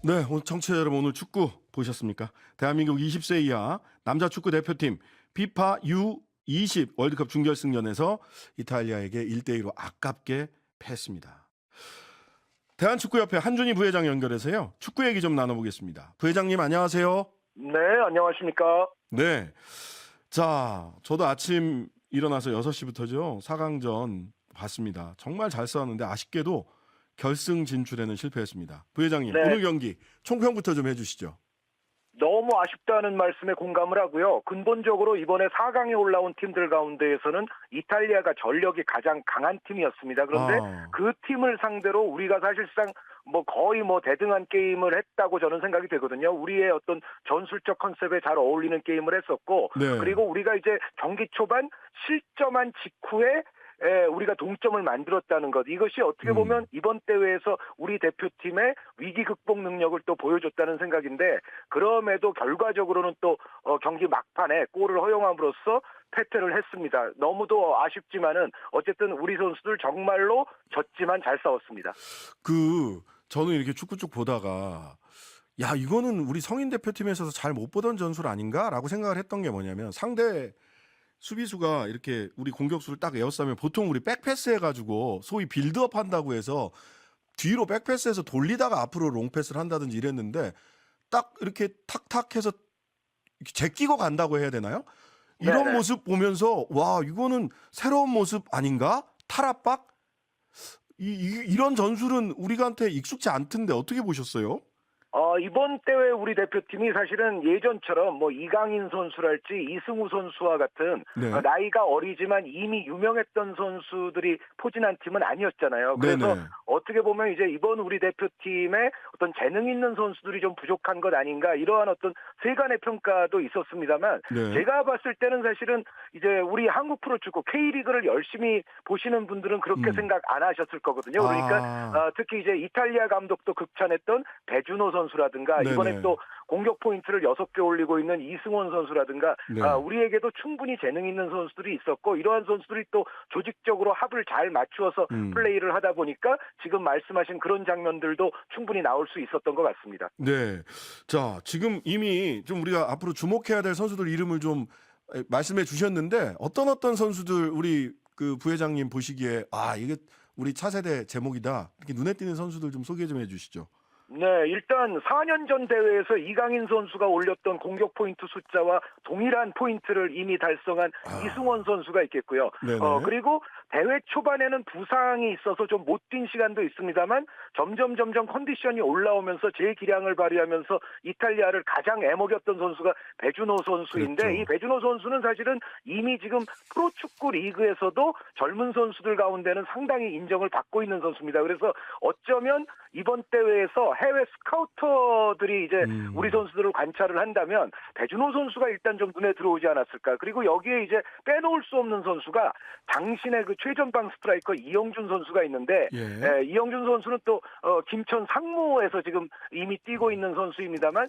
네, 오늘 청취자 여러분 오늘 축구 보셨습니까? 대한민국 20세 이하 남자 축구 대표팀 피파 U20 월드컵 준결승전에서 이탈리아에게 1대2로 아깝게 패했습니다. 대한축구협회 한준희 부회장 연결해서요. 축구 얘기 좀 나눠보겠습니다. 부회장님 안녕하세요. 네, 안녕하십니까. 네. 자, 저도 아침 일어나서 6시부터죠. 4강전 봤습니다. 정말 잘 싸웠는데 아쉽게도 결승 진출에는 실패했습니다. 부회장님, 네, 오늘 경기 총평부터 좀 해주시죠. 너무 아쉽다는 말씀에 공감을 하고요. 근본적으로 이번에 4강에 올라온 팀들 가운데에서는 이탈리아가 전력이 가장 강한 팀이었습니다. 그런데 그 팀을 상대로 우리가 사실상 거의 대등한 게임을 했다고 저는 생각이 되거든요. 우리의 어떤 전술적 컨셉에 잘 어울리는 게임을 했었고, 네. 그리고 우리가 이제 경기 초반 실점한 직후에 우리가 동점을 만들었다는 것. 이것이 어떻게 보면 이번 대회에서 우리 대표팀의 위기 극복 능력을 또 보여줬다는 생각인데, 그럼에도 결과적으로는 또 경기 막판에 골을 허용함으로써 패퇴를 했습니다. 너무도 아쉽지만은 어쨌든 우리 선수들 정말로 졌지만 잘 싸웠습니다. 저는 이렇게 축구 쭉 보다가 야, 이거는 우리 성인 대표팀에서도 잘 못 보던 전술 아닌가라고 생각을 했던 게 뭐냐면 상대 수비수가 이렇게 우리 공격수를 딱 에워싸면 보통 우리 백패스 해가지고 소위 빌드업 한다고 해서 뒤로 백패스해서 돌리다가 앞으로 롱패스를 한다든지 이랬는데 딱 이렇게 탁탁 해서 제끼고 간다고 해야 되나요? 이런 네네. 모습 보면서 와, 이거는 새로운 모습 아닌가? 탈압박? 이런 전술은 우리한테 익숙지 않던데 어떻게 보셨어요? 이번 대회 우리 대표팀이 사실은 예전처럼 이강인 선수랄지 이승우 선수와 같은 네. 나이가 어리지만 이미 유명했던 선수들이 포진한 팀은 아니었잖아요. 그래서 네네. 어떻게 보면 이제 이번 우리 대표팀에 어떤 재능 있는 선수들이 좀 부족한 것 아닌가, 이러한 어떤 세간의 평가도 있었습니다만, 네. 제가 봤을 때는 사실은 이제 우리 한국 프로축구 K리그를 열심히 보시는 분들은 그렇게 생각 안 하셨을 거거든요. 그러니까 특히 이제 이탈리아 감독도 극찬했던 배주노 선수라든가, 네네. 이번에 또 공격 포인트를 6개 올리고 있는 이승원 선수라든가, 네. 우리에게도 충분히 재능 있는 선수들이 있었고, 이러한 선수들이 또 조직적으로 합을 잘 맞추어서 플레이를 하다 보니까 지금 말씀하신 그런 장면들도 충분히 나올 수 있었던 것 같습니다. 네. 자, 지금 이미 좀 우리가 앞으로 주목해야 될 선수들 이름을 좀 말씀해 주셨는데 어떤 선수들 우리 그 부회장님 보시기에 이게 우리 차세대 제목이다. 이렇게 눈에 띄는 선수들 좀 소개 좀 해 주시죠. 네, 일단 4년 전 대회에서 이강인 선수가 올렸던 공격 포인트 숫자와 동일한 포인트를 이미 달성한 이승원 선수가 있겠고요. 네네. 그리고 대회 초반에는 부상이 있어서 좀 못 뛴 시간도 있습니다만 점점 컨디션이 올라오면서 제 기량을 발휘하면서 이탈리아를 가장 애먹였던 선수가 배주노 선수인데, 그렇죠. 이 배주노 선수는 사실은 이미 지금 프로축구 리그에서도 젊은 선수들 가운데는 상당히 인정을 받고 있는 선수입니다. 그래서 어쩌면 이번 대회에서 해외 스카우터들이 이제 우리 선수들을 관찰을 한다면 배준호 선수가 일단 좀 눈에 들어오지 않았을까. 그리고 여기에 이제 빼놓을 수 없는 선수가 당신의 그 최전방 스트라이커 이영준 선수가 있는데, 예. 이영준 선수는 또 김천 상무에서 지금 이미 뛰고 있는 선수입니다만,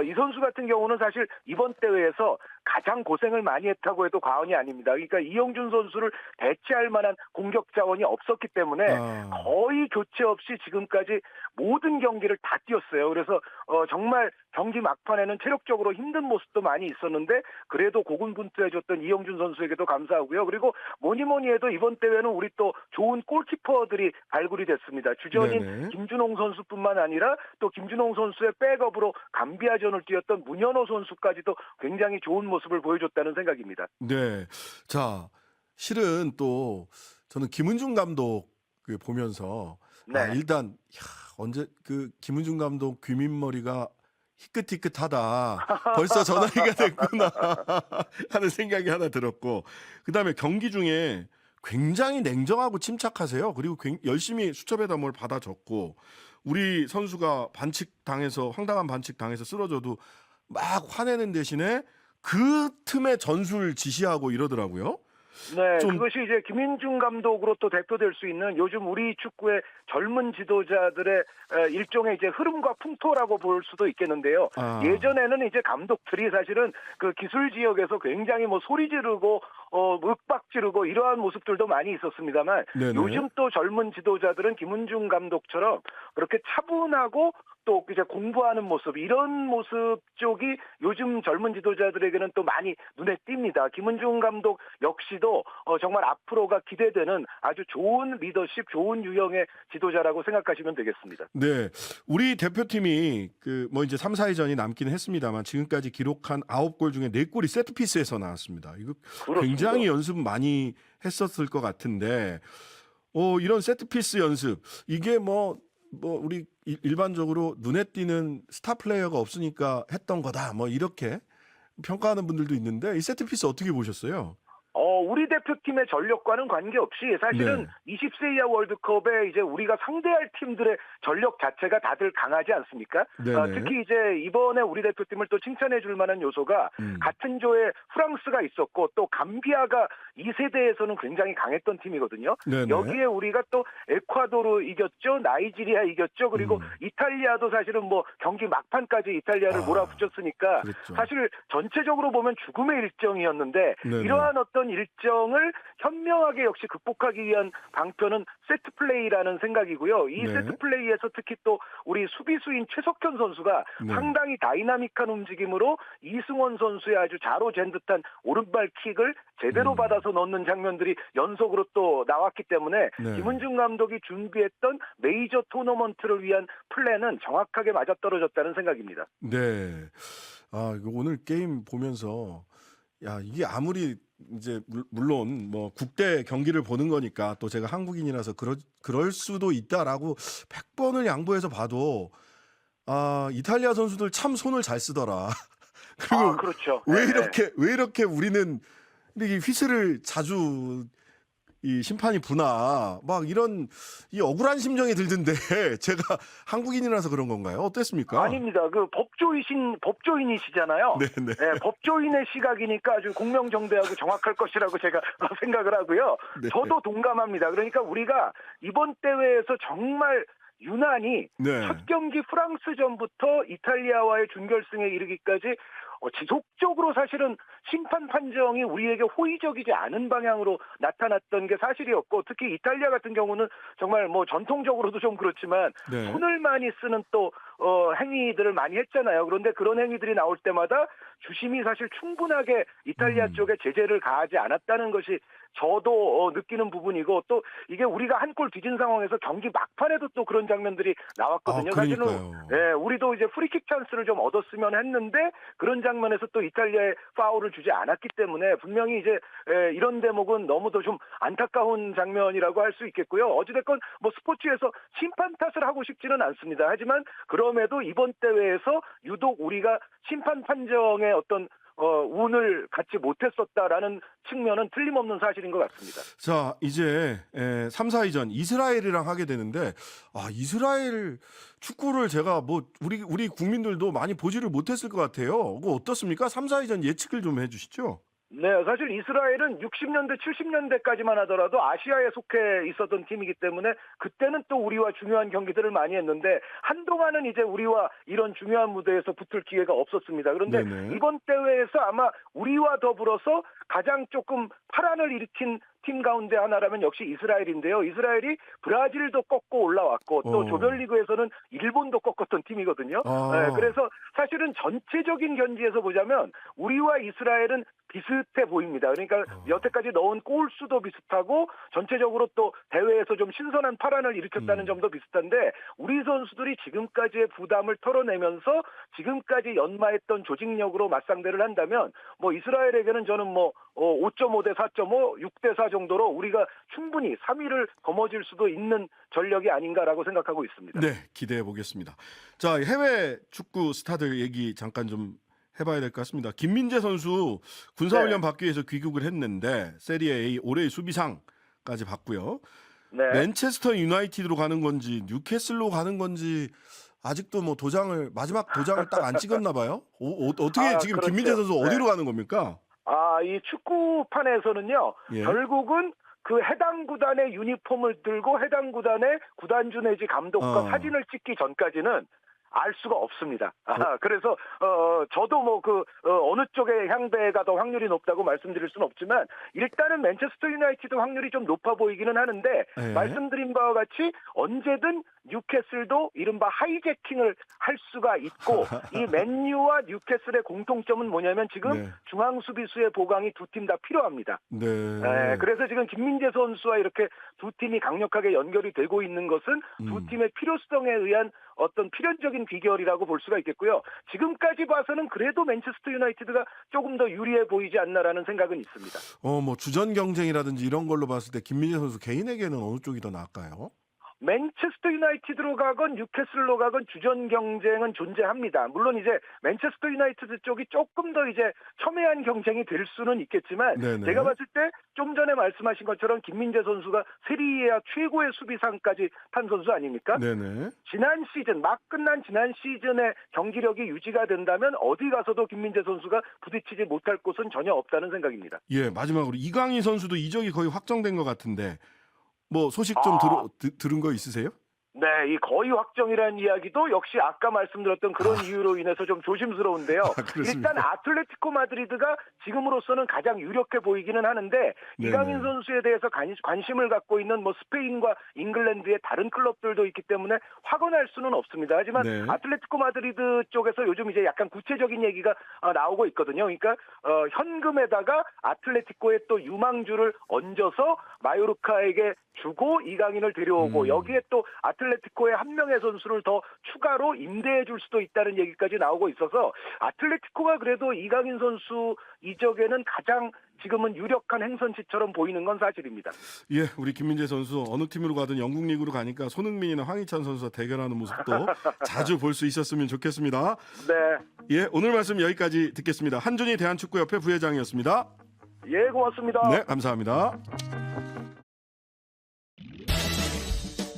이 선수 같은 경우는 사실 이번 대회에서 가장 고생을 많이 했다고 해도 과언이 아닙니다. 그러니까 이영준 선수를 대체할 만한 공격 자원이 없었기 때문에 거의 교체 없이 지금까지 모든 경기를 다 뛰었어요. 그래서 정말 경기 막판에는 체력적으로 힘든 모습도 많이 있었는데 그래도 고군분투해줬던 이영준 선수에게도 감사하고요. 그리고 뭐니 해도 이번 대회는 우리 또 좋은 골키퍼들이 발굴이 됐습니다. 주전인 네네. 김준홍 선수뿐만 아니라 또 김준홍 선수의 백업으로 감비아전을 뛰었던 문현호 선수까지도 굉장히 좋은 모습을 보여줬다는 생각입니다. 네. 자, 실은 또 저는 김은중 감독 보면서 네. 일단 언제 그 김은중 감독 귀밑머리가 희끗희끗하다. 벌써 저 나이가 됐구나 하는 생각이 하나 들었고, 그다음에 경기 중에 굉장히 냉정하고 침착하세요. 그리고 열심히 수첩에다 뭘 받아 적고, 우리 선수가 황당한 반칙 당해서 쓰러져도 막 화내는 대신에 그 틈에 전술 지시하고 이러더라고요. 네, 좀 그것이 이제 김인중 감독으로 또 대표될 수 있는 요즘 우리 축구의 젊은 지도자들의 일종의 이제 흐름과 풍토라고 볼 수도 있겠는데요. 예전에는 이제 감독들이 사실은 그 기술 지역에서 굉장히 소리 지르고 윽박 지르고 이러한 모습들도 많이 있었습니다만, 네네. 요즘 또 젊은 지도자들은 김은중 감독처럼 그렇게 차분하고 또 이제 공부하는 모습 이런 모습 쪽이 요즘 젊은 지도자들에게는 또 많이 눈에 띕니다. 김은중 감독 역시도 정말 앞으로가 기대되는 아주 좋은 리더십, 좋은 유형의 지도자라고 생각하시면 되겠습니다. 네. 우리 대표팀이 뭐 이제 3, 4위전이 남기는 했습니다만 지금까지 기록한 9골 중에 4골이 세트피스에서 나왔습니다. 이거 그렇습니다. 굉장히 연습 많이 했었을 것 같은데 이런 세트피스 연습 이게 우리 일반적으로 눈에 띄는 스타 플레이어가 없으니까 했던 거다. 이렇게 평가하는 분들도 있는데 이 세트피스 어떻게 보셨어요? 우리 대표팀의 전력과는 관계없이 사실은 네. 20세 이하 월드컵에 이제 우리가 상대할 팀들의 전력 자체가 다들 강하지 않습니까? 네네. 특히 이제 이번에 우리 대표팀을 또 칭찬해 줄 만한 요소가 같은 조에 프랑스가 있었고 또 감비아가 2세대에서는 굉장히 강했던 팀이거든요. 네네. 여기에 우리가 또 에콰도르 이겼죠. 나이지리아 이겼죠. 그리고 이탈리아도 사실은 경기 막판까지 이탈리아를 몰아붙였으니까 그랬죠. 사실 전체적으로 보면 죽음의 일정이었는데 네네. 이러한 어떤 일정을 현명하게 역시 극복하기 위한 방편은 세트 플레이라는 생각이고요. 이 네. 세트 플레이에서 특히 또 우리 수비수인 최석현 선수가 네. 상당히 다이나믹한 움직임으로 이승원 선수의 아주 자로잰 듯한 오른발 킥을 제대로 받아서 넣는 장면들이 연속으로 또 나왔기 때문에 네. 김은중 감독이 준비했던 메이저 토너먼트를 위한 플랜은 정확하게 맞아떨어졌다는 생각입니다. 네. 이거 오늘 게임 보면서 이게 아무리 이제 물론 국대 경기를 보는 거니까 또 제가 한국인이라서 그럴 수도 있다라고 100번을 양보해서 봐도 이탈리아 선수들 참 손을 잘 쓰더라. 그리고 그렇죠. 왜 이렇게 우리는 이 휘슬을 자주 이 심판이 부나 이런 이 억울한 심정이 들던데 제가 한국인이라서 그런 건가요? 어땠습니까? 아닙니다. 그 법조인이시잖아요. 네네. 네, 법조인의 시각이니까 아주 공명정대하고 정확할 것이라고 제가 생각을 하고요. 네. 저도 동감합니다. 그러니까 우리가 이번 대회에서 정말 유난히 네. 첫 경기 프랑스전부터 이탈리아와의 준결승에 이르기까지 지속적으로 사실은 심판 판정이 우리에게 호의적이지 않은 방향으로 나타났던 게 사실이었고 특히 이탈리아 같은 경우는 정말 전통적으로도 좀 그렇지만 네. 손을 많이 쓰는 또 행위들을 많이 했잖아요. 그런데 그런 행위들이 나올 때마다 주심이 사실 충분하게 이탈리아 쪽에 제재를 가하지 않았다는 것이 저도 느끼는 부분이고 또 이게 우리가 한 골 뒤진 상황에서 경기 막판에도 또 그런 장면들이 나왔거든요. 사실은 우리도 이제 프리킥 찬스를 좀 얻었으면 했는데 그런 장면에서 또 이탈리아에 파울을 주지 않았기 때문에 분명히 이제 이런 대목은 너무도 좀 안타까운 장면이라고 할 수 있겠고요. 어찌됐건 스포츠에서 심판 탓을 하고 싶지는 않습니다. 하지만 그럼에도 이번 대회에서 유독 우리가 심판 판정의 어떤 운을 갖지 못했었다라는 측면은 틀림없는 사실인 것 같습니다. 자, 이제 3, 4위전 이스라엘이랑 하게 되는데 이스라엘 축구를 제가 우리 국민들도 많이 보지를 못했을 것 같아요. 그거 어떻습니까? 3, 4위전 예측을 좀 해주시죠. 네, 사실 이스라엘은 60년대, 70년대까지만 하더라도 아시아에 속해 있었던 팀이기 때문에 그때는 또 우리와 중요한 경기들을 많이 했는데 한동안은 이제 우리와 이런 중요한 무대에서 붙을 기회가 없었습니다. 그런데 네네. 이번 대회에서 아마 우리와 더불어서 가장 조금 파란을 일으킨 팀 가운데 하나라면 역시 이스라엘인데요. 이스라엘이 브라질도 꺾고 올라왔고 또 조별리그에서는 일본도 꺾었던 팀이거든요. 네, 그래서 사실은 전체적인 견지에서 보자면 우리와 이스라엘은 비슷해 보입니다. 그러니까 여태까지 넣은 골 수도 비슷하고 전체적으로 또 대회에서 좀 신선한 파란을 일으켰다는 점도 비슷한데 우리 선수들이 지금까지의 부담을 털어내면서 지금까지 연마했던 조직력으로 맞상대를 한다면 이스라엘에게는 저는 5.5 대 4.5, 6 대 4 정도로 우리가 충분히 3위를 거머쥘 수도 있는 전력이 아닌가라고 생각하고 있습니다. 네, 기대해 보겠습니다. 자, 해외 축구 스타들 얘기 잠깐 좀 해봐야 될 것 같습니다. 김민재 선수 군사훈련 받기 위해서 귀국을 했는데 세리에 A 올해의 수비상까지 받고요. 네. 맨체스터 유나이티드로 가는 건지 뉴캐슬로 가는 건지 아직도 마지막 도장을 딱 안 찍었나 봐요. 어떻게 지금 그렇죠. 김민재 선수 어디로 가는 겁니까? 이 축구판에서는요. 결국은 그 해당 구단의 유니폼을 들고 해당 구단의 구단주 내지 감독과 사진을 찍기 전까지는 알 수가 없습니다. 그래서 저도 어느 쪽의 향배가 더 확률이 높다고 말씀드릴 수는 없지만 일단은 맨체스터 유나이티드 확률이 좀 높아 보이기는 하는데 말씀드린 바와 같이 언제든 뉴캐슬도 이른바 하이제킹을 할 수가 있고 이 맨유와 뉴캐슬의 공통점은 뭐냐면 지금 네. 중앙 수비수의 보강이 두 팀 다 필요합니다. 네. 그래서 지금 김민재 선수와 이렇게 두 팀이 강력하게 연결이 되고 있는 것은 두 팀의 필요성에 의한 어떤 필연적인 비결이라고 볼 수가 있겠고요. 지금까지 봐서는 그래도 맨체스터 유나이티드가 조금 더 유리해 보이지 않나라는 생각은 있습니다. 뭐 주전 경쟁이라든지 이런 걸로 봤을 때 김민재 선수 개인에게는 어느 쪽이 더 나을까요? 맨체스터 유나이티드로 가건 뉴캐슬로 가건 주전 경쟁은 존재합니다. 물론 이제 맨체스터 유나이티드 쪽이 조금 더 이제 첨예한 경쟁이 될 수는 있겠지만 네네. 제가 봤을 때 좀 전에 말씀하신 것처럼 김민재 선수가 세리에A 최고의 수비상까지 탄 선수 아닙니까? 네네. 지난 시즌 막 끝난 지난 시즌의 경기력이 유지가 된다면 어디 가서도 김민재 선수가 부딪히지 못할 곳은 전혀 없다는 생각입니다. 예, 마지막으로 이강인 선수도 이적이 거의 확정된 것 같은데 뭐 소식 좀 들은 거 있으세요? 네, 이 거의 확정이라는 이야기도 역시 아까 말씀드렸던 그런 이유로 인해서 좀 조심스러운데요. 그렇습니까? 일단 아틀레티코 마드리드가 지금으로서는 가장 유력해 보이기는 하는데 네네. 이강인 선수에 대해서 관심을 갖고 있는 뭐 스페인과 잉글랜드의 다른 클럽들도 있기 때문에 확언할 수는 없습니다. 하지만 네. 아틀레티코 마드리드 쪽에서 요즘 이제 약간 구체적인 얘기가 나오고 있거든요. 그러니까 현금에다가 아틀레티코의 또 유망주를 얹어서 마요르카에게 주고 이강인을 데려오고 여기에 또 아틀레티코의 한 명의 선수를 더 추가로 임대해 줄 수도 있다는 얘기까지 나오고 있어서 아틀레티코가 그래도 이강인 선수 이적에는 가장 지금은 유력한 행선지처럼 보이는 건 사실입니다. 예, 우리 김민재 선수 어느 팀으로 가든 영국 리그로 가니까 손흥민이나 황희찬 선수와 대결하는 모습도 자주 볼 수 있었으면 좋겠습니다. 네. 예, 오늘 말씀 여기까지 듣겠습니다. 한준희 대한축구협회 부회장이었습니다. 예, 고맙습니다. 네, 감사합니다.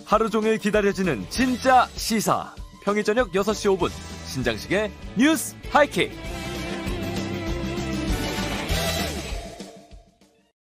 하루 종일 기다려지는 진짜 시사. 평일 저녁 6시 5분 신장식의 뉴스 하이킥.